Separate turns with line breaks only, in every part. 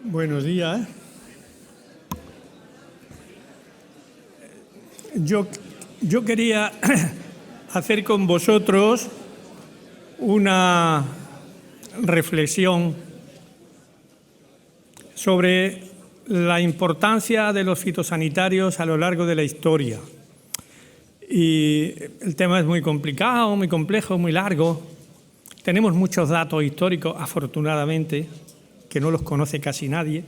Buenos días. Yo quería hacer con vosotros una reflexión sobre la importancia de los fitosanitarios a lo largo de la historia. Y el tema es muy complicado, muy complejo, muy largo. Tenemos muchos datos históricos, afortunadamente, que no los conoce casi nadie.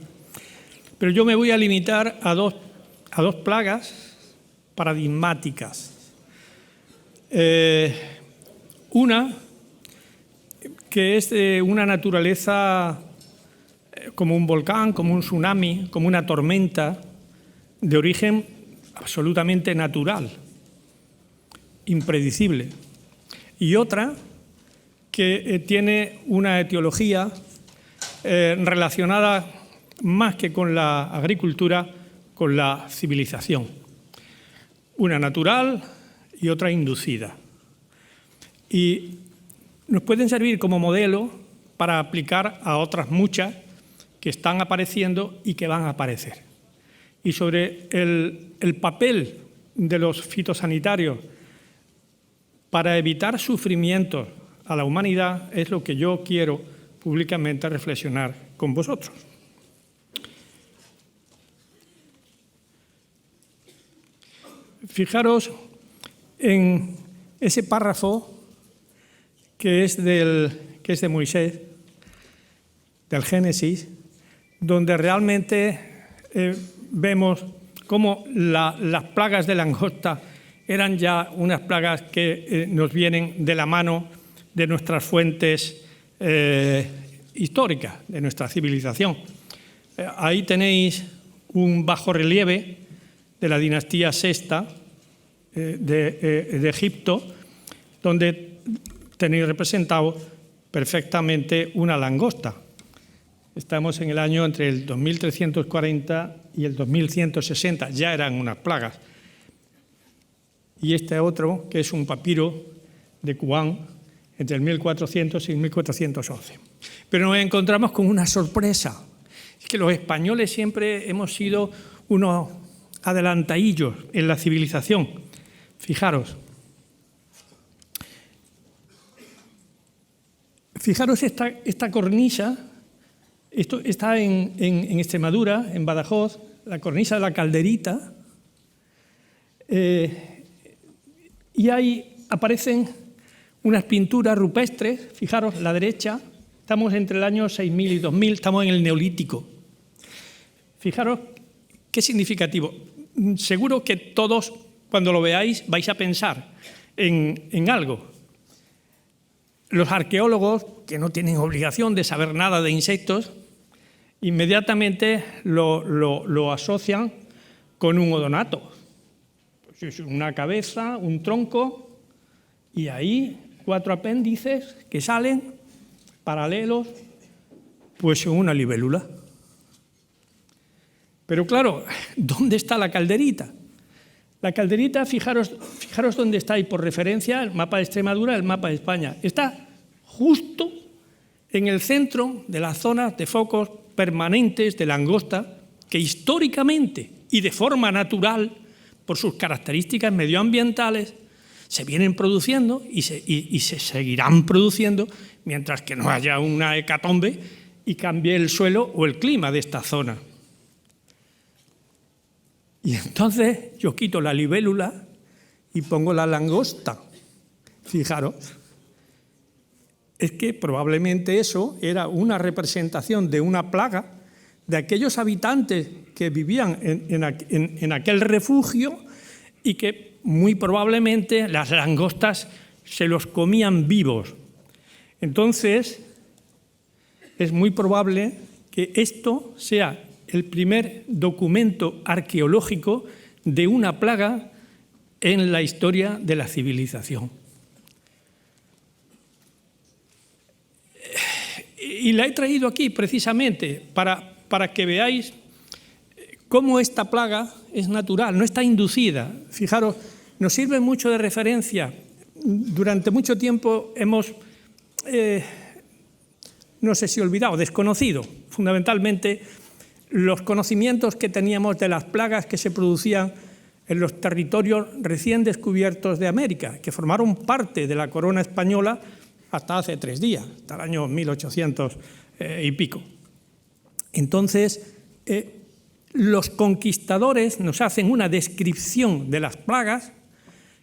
Pero yo me voy a limitar a dos plagas paradigmáticas. Una, que es de una naturaleza como un volcán, como un tsunami, como una tormenta, de origen absolutamente natural, impredecible. Y otra, que tiene una etiología relacionada más que con la agricultura, con la civilización. Una natural y otra inducida. Y nos pueden servir como modelo para aplicar a otras muchas que están apareciendo y que van a aparecer. Y sobre el papel de los fitosanitarios para evitar sufrimientos a la humanidad es lo que yo quiero públicamente reflexionar con vosotros. Fijaros en ese párrafo que es de Moisés, del Génesis, donde realmente vemos cómo las plagas de langosta eran ya unas plagas que nos vienen de la mano de nuestras fuentes históricas, de nuestra civilización. Ahí tenéis un bajorrelieve de la dinastía sexta de Egipto, donde tenéis representado perfectamente una langosta. Estamos en el año entre el 2340 y el 2160, ya eran unas plagas. Y este otro, que es un papiro de Kuán, entre el 1400 y el 1411. Pero nos encontramos con una sorpresa. Es que los españoles siempre hemos sido unos adelantadillos en la civilización. Fijaros esta cornisa, esto está en Extremadura, en Badajoz, la cornisa de la Calderita, y ahí aparecen unas pinturas rupestres. Fijaros, la derecha, estamos entre el año 6000 y 2000, estamos en el Neolítico. Fijaros qué significativo. Seguro que todos, cuando lo veáis, vais a pensar en algo. Los arqueólogos, que no tienen obligación de saber nada de insectos, inmediatamente lo asocian con un odonato. Pues es una cabeza, un tronco, y ahí 4 apéndices que salen paralelos, pues en una libélula. Pero claro, ¿dónde está la calderita? La calderita, fijaros dónde está, y por referencia el mapa de Extremadura, el mapa de España. Está justo en el centro de las zonas de focos permanentes de langosta que históricamente y de forma natural, por sus características medioambientales, se vienen produciendo y se seguirán produciendo mientras que no haya una hecatombe y cambie el suelo o el clima de esta zona. Y entonces yo quito la libélula y pongo la langosta. Fijaros, es que probablemente eso era una representación de una plaga de aquellos habitantes que vivían en aquel refugio y que muy probablemente las langostas se los comían vivos. Entonces, es muy probable que esto sea el primer documento arqueológico de una plaga en la historia de la civilización. Y la he traído aquí precisamente para que veáis cómo esta plaga es natural, no está inducida. Fijaros, nos sirve mucho de referencia. Durante mucho tiempo hemos, no sé si olvidado, desconocido fundamentalmente los conocimientos que teníamos de las plagas que se producían en los territorios recién descubiertos de América, que formaron parte de la corona española hasta hace 3 días, hasta el año 1800 y pico. Entonces, los conquistadores nos hacen una descripción de las plagas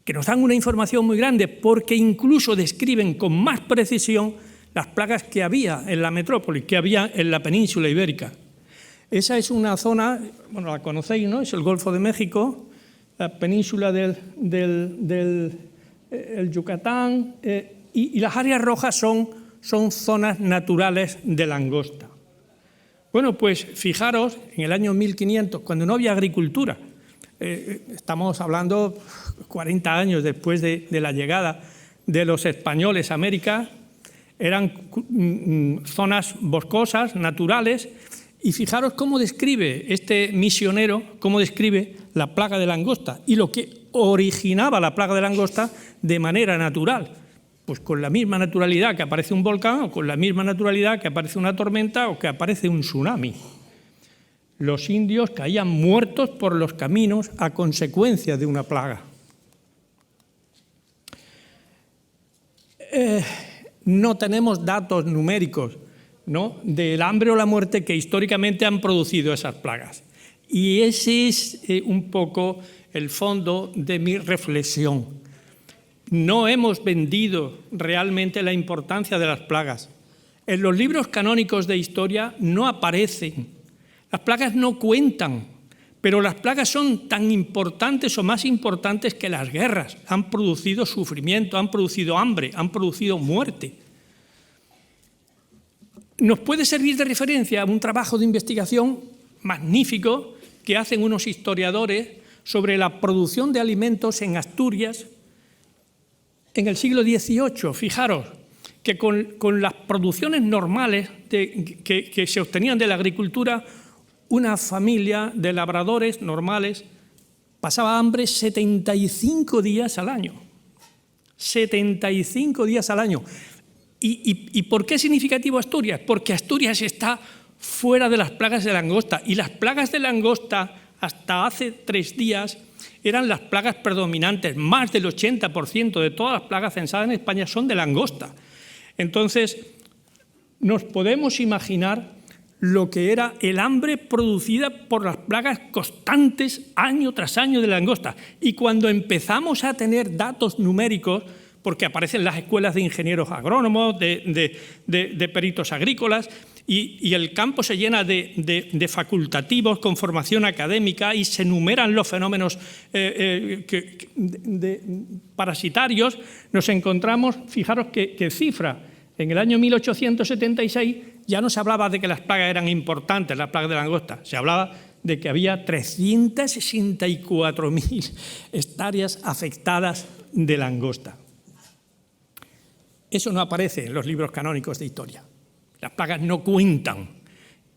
que nos dan una información muy grande, porque incluso describen con más precisión las plagas que había en la metrópoli, que había en la península ibérica. Esa es una zona, bueno, la conocéis, ¿no? Es el Golfo de México, la península del Yucatán, y las áreas rojas son zonas naturales de langosta. Bueno, pues fijaros, en el año 1500, cuando no había agricultura, estamos hablando 40 años después de la llegada de los españoles a América, eran zonas boscosas, naturales, y fijaros cómo describe este misionero, cómo describe la plaga de langosta y lo que originaba la plaga de langosta de manera natural. Pues con la misma naturalidad que aparece un volcán, o con la misma naturalidad que aparece una tormenta o que aparece un tsunami. Los indios caían muertos por los caminos a consecuencia de una plaga. No tenemos datos numéricos, ¿no?, del hambre o la muerte que históricamente han producido esas plagas. Y ese es un poco el fondo de mi reflexión. No hemos vendido realmente la importancia de las plagas. En los libros canónicos de historia no aparecen. Las plagas no cuentan, pero las plagas son tan importantes o más importantes que las guerras. Han producido sufrimiento, han producido hambre, han producido muerte. Nos puede servir de referencia a un trabajo de investigación magnífico que hacen unos historiadores sobre la producción de alimentos en Asturias en el siglo XVIII. Fijaros que con las producciones normales que se obtenían de la agricultura, una familia de labradores normales pasaba hambre 75 días al año. 75 días al año. ¿Y por qué es significativo Asturias? Porque Asturias está fuera de las plagas de langosta, y las plagas de langosta hasta hace 3 días eran las plagas predominantes. Más del 80% de todas las plagas censadas en España son de langosta. Entonces, nos podemos imaginar lo que era el hambre producida por las plagas constantes año tras año de langosta. Y cuando empezamos a tener datos numéricos, porque aparecen las escuelas de ingenieros agrónomos, de peritos agrícolas, y el campo se llena de facultativos con formación académica, y se enumeran los fenómenos parasitarios, nos encontramos, fijaros que cifra, en el año 1876 ya no se hablaba de que las plagas eran importantes, las plagas de langosta, se hablaba de que había 364.000 hectáreas afectadas de langosta. Eso no aparece en los libros canónicos de historia. Las plagas no cuentan.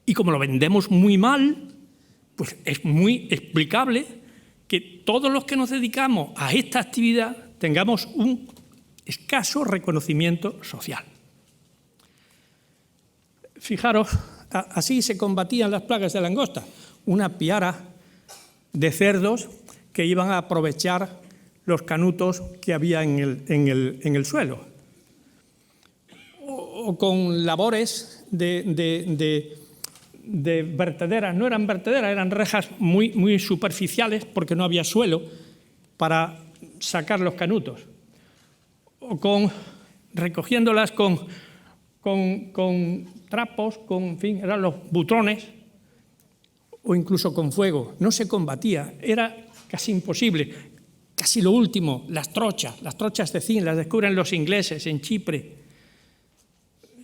Y como lo vendemos muy mal, pues es muy explicable que todos los que nos dedicamos a esta actividad tengamos un escaso reconocimiento social. Fijaros, así se combatían las plagas de langosta. Una piara de cerdos que iban a aprovechar los canutos que había en el suelo. O con labores de vertederas. No eran vertederas, eran rejas muy superficiales porque no había suelo para sacar los canutos. O recogiéndolas con trapos, en fin, eran los butrones, o incluso con fuego. No se combatía, era casi imposible. Casi lo último, las trochas de zinc, las descubren los ingleses en Chipre.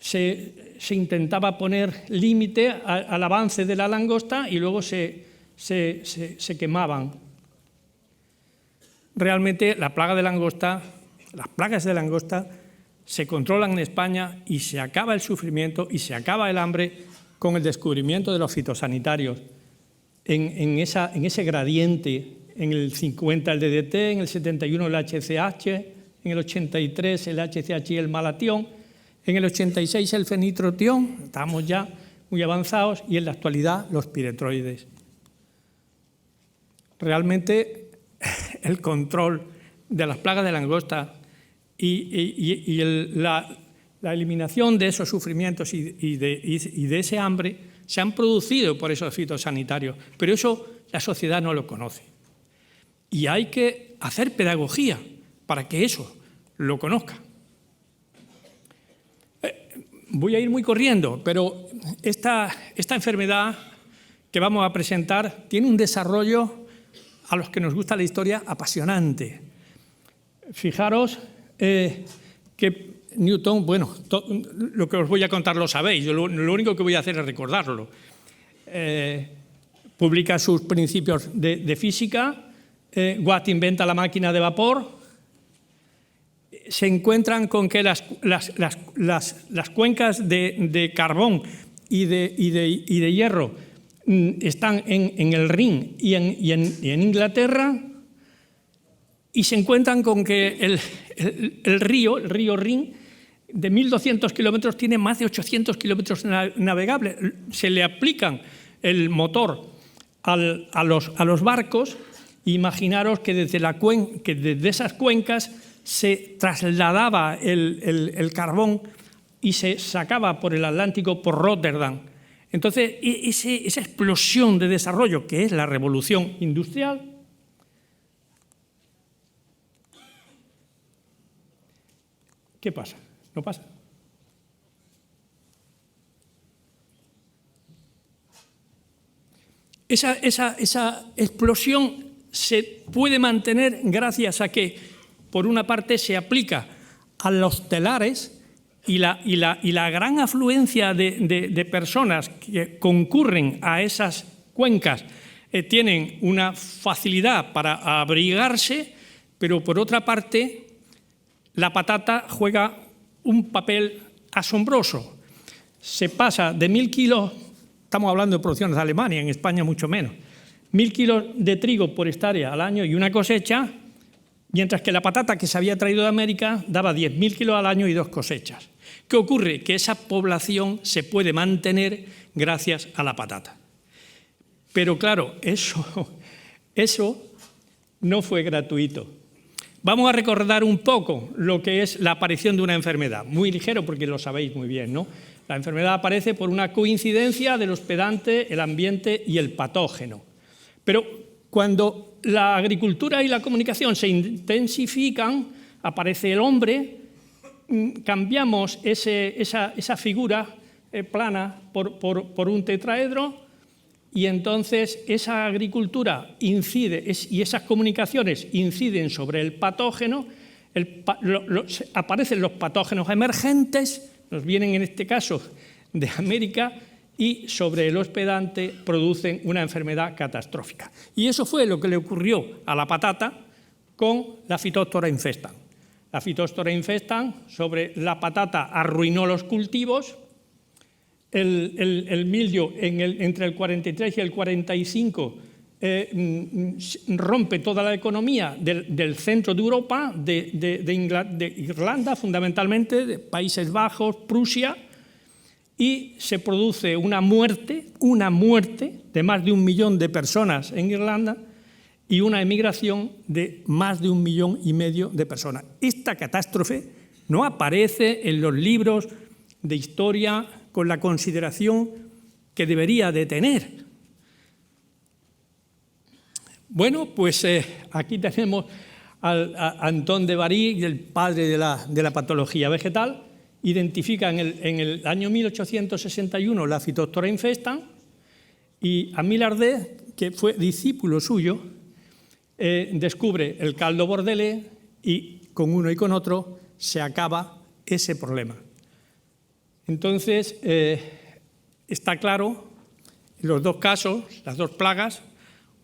Se intentaba poner límite al avance de la langosta y luego se quemaban. Realmente las plagas de langosta se controlan en España, y se acaba el sufrimiento y se acaba el hambre con el descubrimiento de los fitosanitarios. En ese gradiente, en el 50 el DDT, en el 71 el HCH, en el 83 el HCH y el malatión, en el 86 el fenitrotión. Estamos ya muy avanzados y en la actualidad los piretroides. Realmente el control de las plagas de langosta y la eliminación de esos sufrimientos y de ese hambre se han producido por esos fitosanitarios, pero eso la sociedad no lo conoce. Y hay que hacer pedagogía para que eso lo conozca. Voy a ir muy corriendo, pero esta enfermedad que vamos a presentar tiene un desarrollo, a los que nos gusta la historia, apasionante. Fijaros que Newton, bueno, lo que os voy a contar lo sabéis, yo lo único que voy a hacer es recordarlo. Publica sus principios de física, Watt inventa la máquina de vapor, se encuentran con que las cuencas de carbón y de hierro están en el Rin y en Inglaterra, y se encuentran con que el río Rin, de 1.200 kilómetros, tiene más de 800 kilómetros navegables. Se le aplican el motor a los barcos. Imaginaros que desde esas cuencas se trasladaba el carbón y se sacaba por el Atlántico por Rotterdam. Entonces, esa explosión de desarrollo que es la revolución industrial, ¿qué pasa? No pasa. Esa explosión se puede mantener gracias a que, por una parte, se aplica a los telares y la gran afluencia de personas que concurren a esas cuencas tienen una facilidad para abrigarse, pero por otra parte, la patata juega un papel asombroso. Se pasa de 1.000 kilos, estamos hablando de producciones de Alemania, en España mucho menos, 1.000 kilos de trigo por hectárea al año y una cosecha, mientras que la patata que se había traído de América daba 10.000 kilos al año y 2 cosechas. ¿Qué ocurre? Que esa población se puede mantener gracias a la patata. Pero claro, eso no fue gratuito. Vamos a recordar un poco lo que es la aparición de una enfermedad, muy ligero porque lo sabéis muy bien, ¿no? La enfermedad aparece por una coincidencia del hospedante, el ambiente y el patógeno. Pero cuando la agricultura y la comunicación se intensifican, aparece el hombre, cambiamos esa figura plana por un tetraedro, y entonces esa agricultura incide y esas comunicaciones inciden sobre el patógeno, aparecen los patógenos emergentes, nos vienen en este caso de América, y sobre el hospedante producen una enfermedad catastrófica. Y eso fue lo que le ocurrió a la patata con la Phytophthora infestans. La Phytophthora infestans sobre la patata arruinó los cultivos. El mildio entre el 43 y el 45 rompe toda la economía del centro de Europa, de Irlanda fundamentalmente, de Países Bajos, Prusia, y se produce una muerte de más de 1 millón de personas en Irlanda y una emigración de más de 1,5 millones de personas. Esta catástrofe no aparece en los libros de historia con la consideración que debería de tener. Bueno, pues aquí tenemos a Antoine de Bary, el padre de la patología vegetal. Identifica en el año 1861 la Phytophthora infestans, y Amilles Lardais, que fue discípulo suyo, descubre el caldo bordelé, y con uno y con otro se acaba ese problema. Entonces, está claro, en los dos casos, las dos plagas,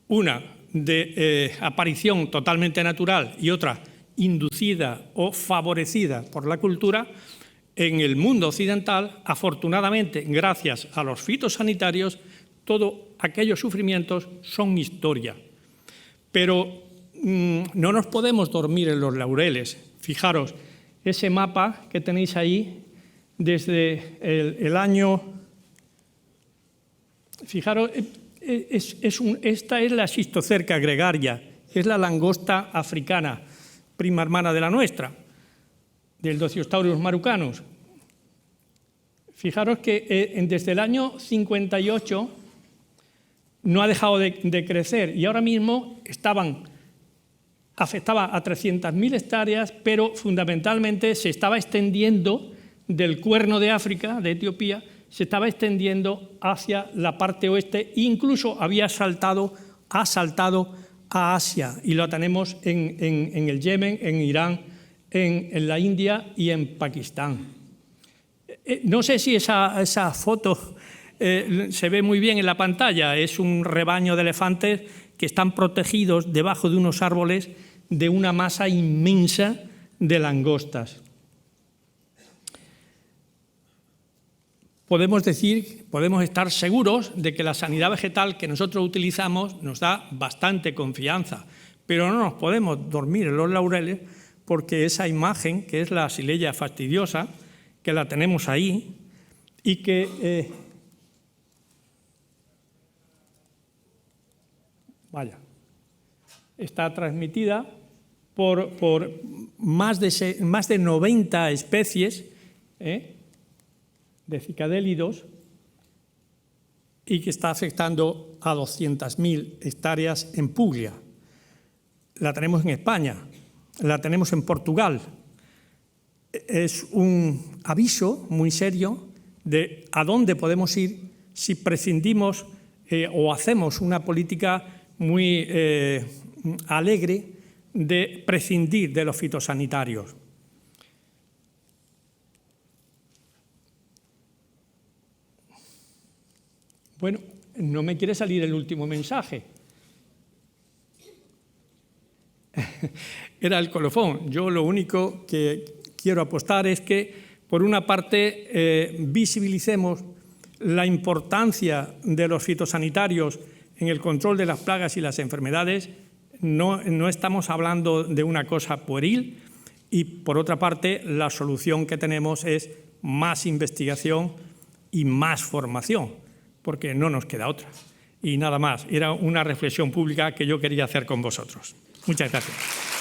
una de aparición totalmente natural y otra inducida o favorecida por la cultura, en el mundo occidental, afortunadamente, gracias a los fitosanitarios, todos aquellos sufrimientos son historia. Pero no nos podemos dormir en los laureles. Fijaros, ese mapa que tenéis ahí, desde el año Fijaros, esta es la Schistocerca gregaria, es la langosta africana, prima hermana de la nuestra, del Dociostaurus marucanus. Fijaros que desde el año 58 no ha dejado de crecer y ahora mismo afectaba a 300.000 hectáreas, pero fundamentalmente se estaba extendiendo del Cuerno de África, de Etiopía, se estaba extendiendo hacia la parte oeste e incluso ha saltado a Asia y lo tenemos en el Yemen, en Irán, en la India y en Pakistán. No sé si esa foto se ve muy bien en la pantalla, es un rebaño de elefantes que están protegidos debajo de unos árboles de una masa inmensa de langostas. Podemos estar seguros de que la sanidad vegetal que nosotros utilizamos nos da bastante confianza, pero no nos podemos dormir en los laureles porque esa imagen, que es la Asileia fastidiosa, que la tenemos ahí y que está transmitida por más de 90 especies de cicadélidos y que está afectando a 200.000 hectáreas en Puglia. La tenemos en España, la tenemos en Portugal. Es un aviso muy serio de a dónde podemos ir si prescindimos o hacemos una política muy alegre de prescindir de los fitosanitarios. Bueno, no me quiere salir el último mensaje. Era el colofón. Yo lo único que quiero apostar es que, por una parte, visibilicemos la importancia de los fitosanitarios en el control de las plagas y las enfermedades. No estamos hablando de una cosa pueril y, por otra parte, la solución que tenemos es más investigación y más formación, porque no nos queda otra. Y nada más, era una reflexión pública que yo quería hacer con vosotros. Muchas gracias.